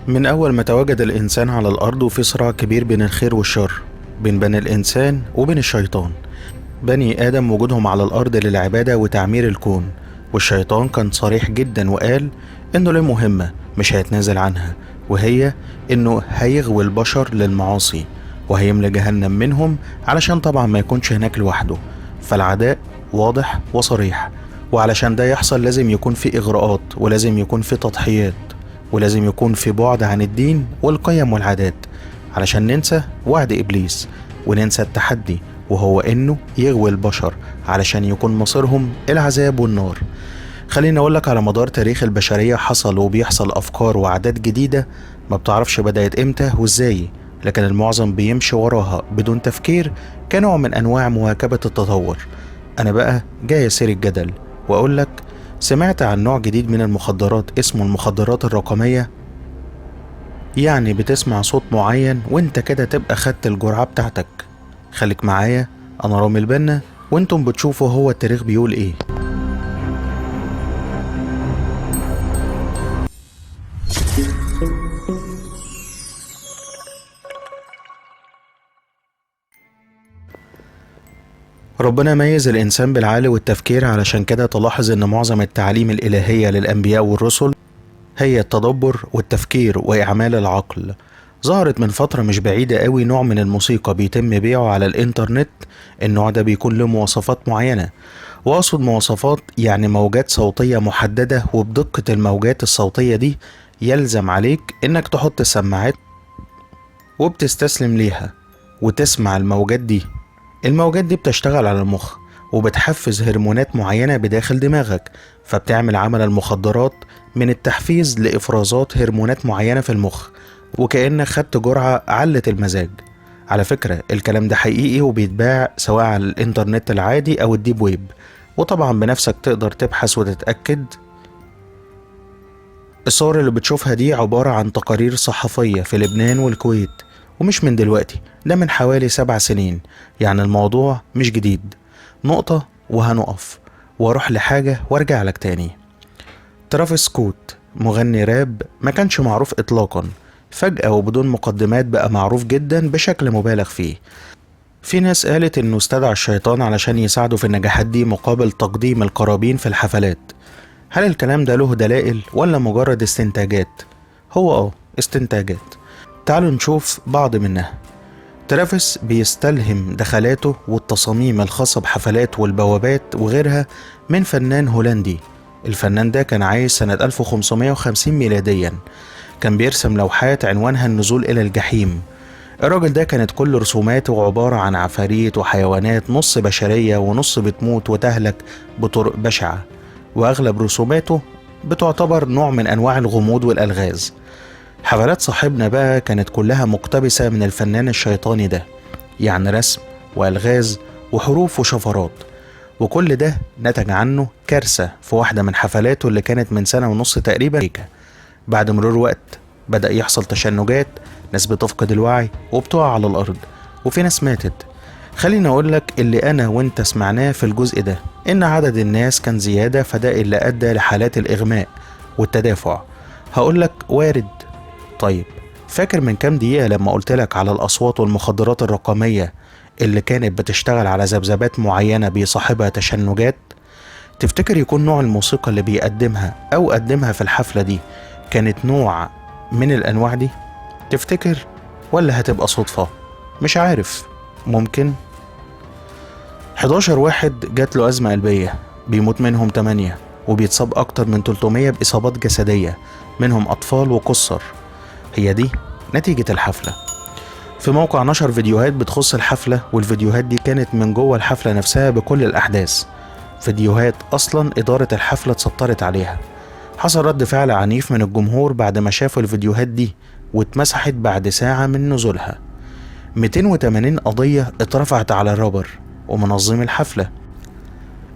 من أول ما تواجد الإنسان على الأرض وفي صراع كبير بين الخير والشر، بين بني الإنسان وبين الشيطان. بني آدم وجودهم على الأرض للعبادة وتعمير الكون، والشيطان كان صريح جدا وقال إنه له مهمة مش هيتنازل عنها، وهي إنه هيغوي البشر للمعاصي وهيملى جهنم منهم، علشان طبعا ما يكونش هناك لوحده. فالعداء واضح وصريح، وعلشان ده يحصل لازم يكون في إغراءات، ولازم يكون في تضحيات، ولازم يكون في بعد عن الدين والقيم والعادات، علشان ننسى وعد إبليس وننسى التحدي، وهو إنه يغوي البشر علشان يكون مصيرهم العذاب والنار. خليني أقولك، على مدار تاريخ البشرية حصل وبيحصل أفكار وعادات جديدة ما بتعرفش بدأت إمتى وإزاي، لكن المعظم بيمشي وراها بدون تفكير كنوع من أنواع مواكبة التطور. أنا بقى جاي أسير الجدل وأقولك، سمعت عن نوع جديد من المخدرات اسمه المخدرات الرقمية؟ يعني بتسمع صوت معين وانت كده تبقى خدت الجرعة بتاعتك. خليك معايا، أنا رامي البنا وانتم بتشوفوا هو التاريخ بيقول ايه. ربنا ميز الإنسان بالعقل والتفكير، علشان كده تلاحظ إن معظم التعاليم الإلهية للأنبياء والرسل هي التدبر والتفكير وإعمال العقل. ظهرت من فترة مش بعيدة قوي نوع من الموسيقى بيتم بيعه على الإنترنت. النوع ده بيكون له مواصفات معينة، وأقصد مواصفات يعني موجات صوتية محددة، وبدقة الموجات الصوتية دي يلزم عليك إنك تحط السماعات وبتستسلم ليها وتسمع الموجات دي. الموجات دي بتشتغل على المخ وبتحفز هرمونات معينة بداخل دماغك، فبتعمل عمل المخدرات من التحفيز لإفرازات هرمونات معينة في المخ، وكأنك خدت جرعة علت المزاج. على فكرة الكلام ده حقيقي وبيتباع سواء على الإنترنت العادي أو الديب ويب، وطبعا بنفسك تقدر تبحث وتتأكد. الصور اللي بتشوفها دي عبارة عن تقارير صحفية في لبنان والكويت، ومش من دلوقتي، ده من حوالي 7 سنين، يعني الموضوع مش جديد. نقطة وهنقف واروح لحاجة وارجع لك تاني. ترافيس سكوت مغني راب ما كانش معروف اطلاقا، فجأة وبدون مقدمات بقى معروف جدا بشكل مبالغ فيه. في ناس قالت انه استدعى الشيطان علشان يساعده في النجاحات دي مقابل تقديم القرابين في الحفلات. هل الكلام ده له دلائل ولا مجرد استنتاجات؟ هو استنتاجات. تعالوا نشوف بعض منها. ترافيس بيستلهم دخلاته والتصاميم الخاصة بحفلات والبوابات وغيرها من فنان هولندي. الفنان ده كان عايش سنة 1550 ميلاديا، كان بيرسم لوحات عنوانها النزول إلى الجحيم. الراجل ده كانت كل رسوماته عبارة عن عفاريت وحيوانات نص بشرية ونص بتموت وتهلك بطرق بشعة، وأغلب رسوماته بتعتبر نوع من أنواع الغموض والألغاز. حفلات صاحبنا بقى كانت كلها مقتبسة من الفنان الشيطاني ده، يعني رسم وألغاز وحروف وشفرات، وكل ده نتج عنه كارثة في واحدة من حفلاته اللي كانت من سنة ونص تقريبا. بعد مرور وقت بدأ يحصل تشنجات، ناس بتفقد الوعي وبتقع على الأرض، وفي ناس ماتت. خليني أقولك اللي أنا وإنت سمعناه في الجزء ده، إن عدد الناس كان زيادة، فده اللي أدى لحالات الإغماء والتدافع. هقولك وارد. طيب، فاكر من كام دقيقة لما قلتلك على الأصوات والمخدرات الرقمية اللي كانت بتشتغل على ذبذبات معينة بيصاحبها تشنجات؟ تفتكر يكون نوع الموسيقى اللي بيقدمها أو قدمها في الحفلة دي كانت نوع من الأنواع دي؟ تفتكر ولا هتبقى صدفة؟ مش عارف، ممكن. 11 واحد جات له أزمة قلبية، بيموت منهم 8، وبيتصاب أكتر من 300 بإصابات جسدية، منهم أطفال وقُصّر. هي دي نتيجة الحفلة. في موقع نشر فيديوهات بتخص الحفلة، والفيديوهات دي كانت من جوه الحفلة نفسها بكل الأحداث، فيديوهات أصلا إدارة الحفلة اتسطرت عليها. حصل رد فعل عنيف من الجمهور بعد ما شافوا الفيديوهات دي، واتمسحت بعد ساعة من نزولها. 280 قضية اترفعت على الرابر ومنظمي الحفلة.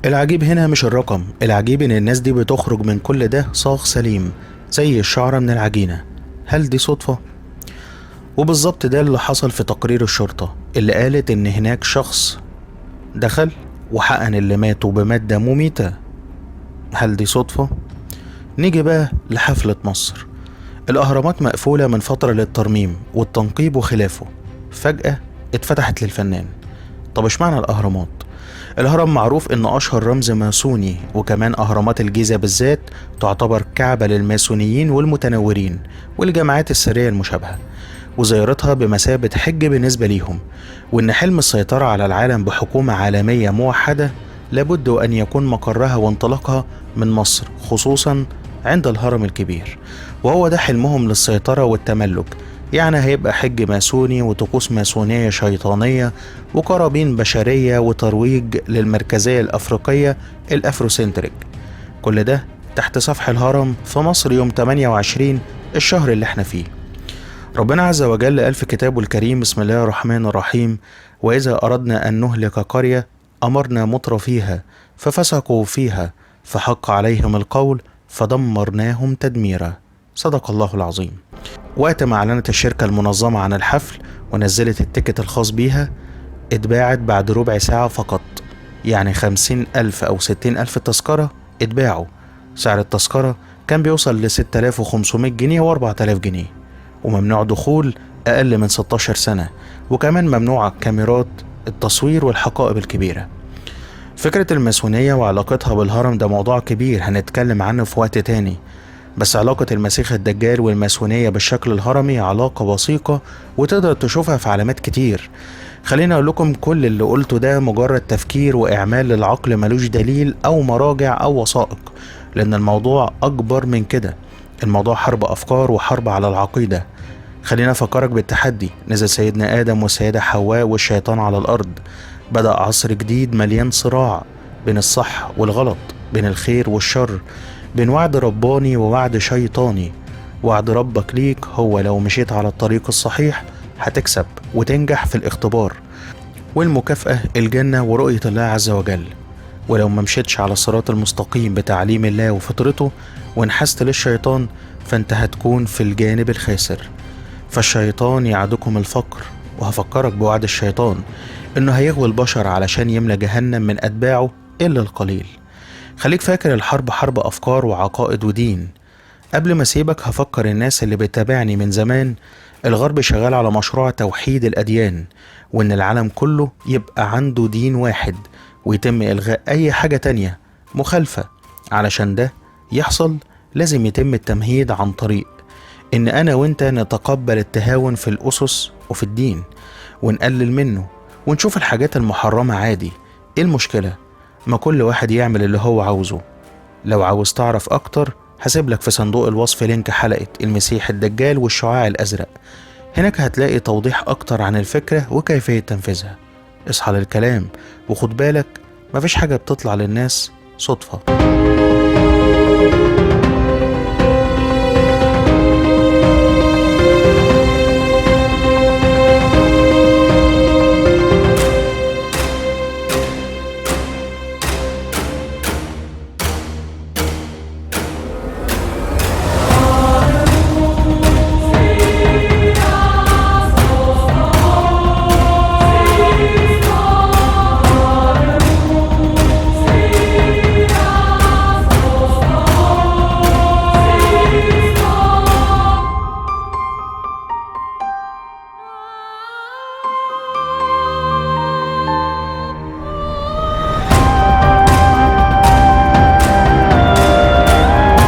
العجيب هنا مش الرقم، العجيب ان الناس دي بتخرج من كل ده صاغ سليم زي الشعرة من العجينة. هل دي صدفة؟ وبالظبط ده اللي حصل في تقرير الشرطة اللي قالت ان هناك شخص دخل وحقن اللي ماتوا بمادة مميتة. هل دي صدفة؟ نيجي بقى لحفلة مصر. الأهرامات مقفولة من فترة للترميم والتنقيب وخلافه، فجأة اتفتحت للفنان. طب اشمعنى الأهرامات؟ الهرم معروف إنه أشهر رمز ماسوني، وكمان أهرامات الجيزة بالذات تعتبر كعبة للماسونيين والمتنورين والجماعات السرية المشابهة، وزيارتها بمثابة حج بالنسبة ليهم. وإن حلم السيطرة على العالم بحكومة عالمية موحدة لابد أن يكون مقرها وانطلاقها من مصر، خصوصا عند الهرم الكبير، وهو ده حلمهم للسيطرة والتملك. يعني هيبقى حج ماسوني وطقوس ماسونية شيطانية وقرابين بشرية وترويج للمركزية الأفريقية الأفروسنتريك، كل ده تحت سفح الهرم في مصر يوم 28 الشهر اللي احنا فيه. ربنا عز وجل قال في كتابه الكريم: بسم الله الرحمن الرحيم: وإذا أردنا أن نهلك قرية أمرنا متر فيها ففسقوا فيها فحق عليهم القول فدمرناهم تدميرا. صدق الله العظيم. وقت ما أعلنت الشركة المنظمة عن الحفل ونزلت التيكت الخاص بيها، اتباعت بعد ربع ساعة فقط، يعني 50,000 أو 60,000 تذكرة اتباعوا. سعر التذكرة كان بيوصل ل6500 جنيه و4000 جنيه، وممنوع دخول أقل من 16 سنة، وكمان ممنوع كاميرات التصوير والحقائب الكبيرة. فكرة الماسونية وعلاقتها بالهرم ده موضوع كبير هنتكلم عنه في وقت تاني، بس علاقة المسيح الدجال والماسونية بالشكل الهرمي علاقة وثيقة وتقدر تشوفها في علامات كتير. خليني أقول لكم كل اللي قلته ده مجرد تفكير وإعمال للعقل، ملوش دليل أو مراجع أو وثائق، لأن الموضوع أكبر من كده. الموضوع حرب أفكار وحرب على العقيدة. خلينا أفكرك بالتحدي. نزل سيدنا آدم والسيدة حواء والشيطان على الأرض، بدأ عصر جديد مليان صراع بين الصح والغلط، بين الخير والشر، بين وعد رباني ووعد شيطاني. وعد ربك ليك هو لو مشيت على الطريق الصحيح هتكسب وتنجح في الاختبار، والمكافأة الجنة ورؤية الله عز وجل. ولو ما مشيتش على الصراط المستقيم بتعليم الله وفطرته وانحست للشيطان فانت هتكون في الجانب الخاسر. فالشيطان يعدكم الفقر، وهفكرك بوعد الشيطان انه هيغوي البشر علشان يملى جهنم من اتباعه الا القليل. خليك فاكر الحرب حرب افكار وعقائد ودين. قبل ما اسيبك هفكر الناس اللي بتتابعني من زمان، الغرب شغال على مشروع توحيد الاديان، وان العالم كله يبقى عنده دين واحد ويتم الغاء اي حاجة تانية مخالفة. علشان ده يحصل لازم يتم التمهيد عن طريق ان انا وانت نتقبل التهاون في الاسس وفي الدين ونقلل منه ونشوف الحاجات المحرمة عادي. ايه المشكلة؟ ما كل واحد يعمل اللي هو عاوزه. لو عاوز تعرف اكتر هسيب لك في صندوق الوصف لينك حلقة المسيح الدجال والشعاع الازرق، هناك هتلاقي توضيح اكتر عن الفكرة وكيفية تنفيذها. اصحى للكلام وخد بالك، مفيش حاجة بتطلع للناس صدفة.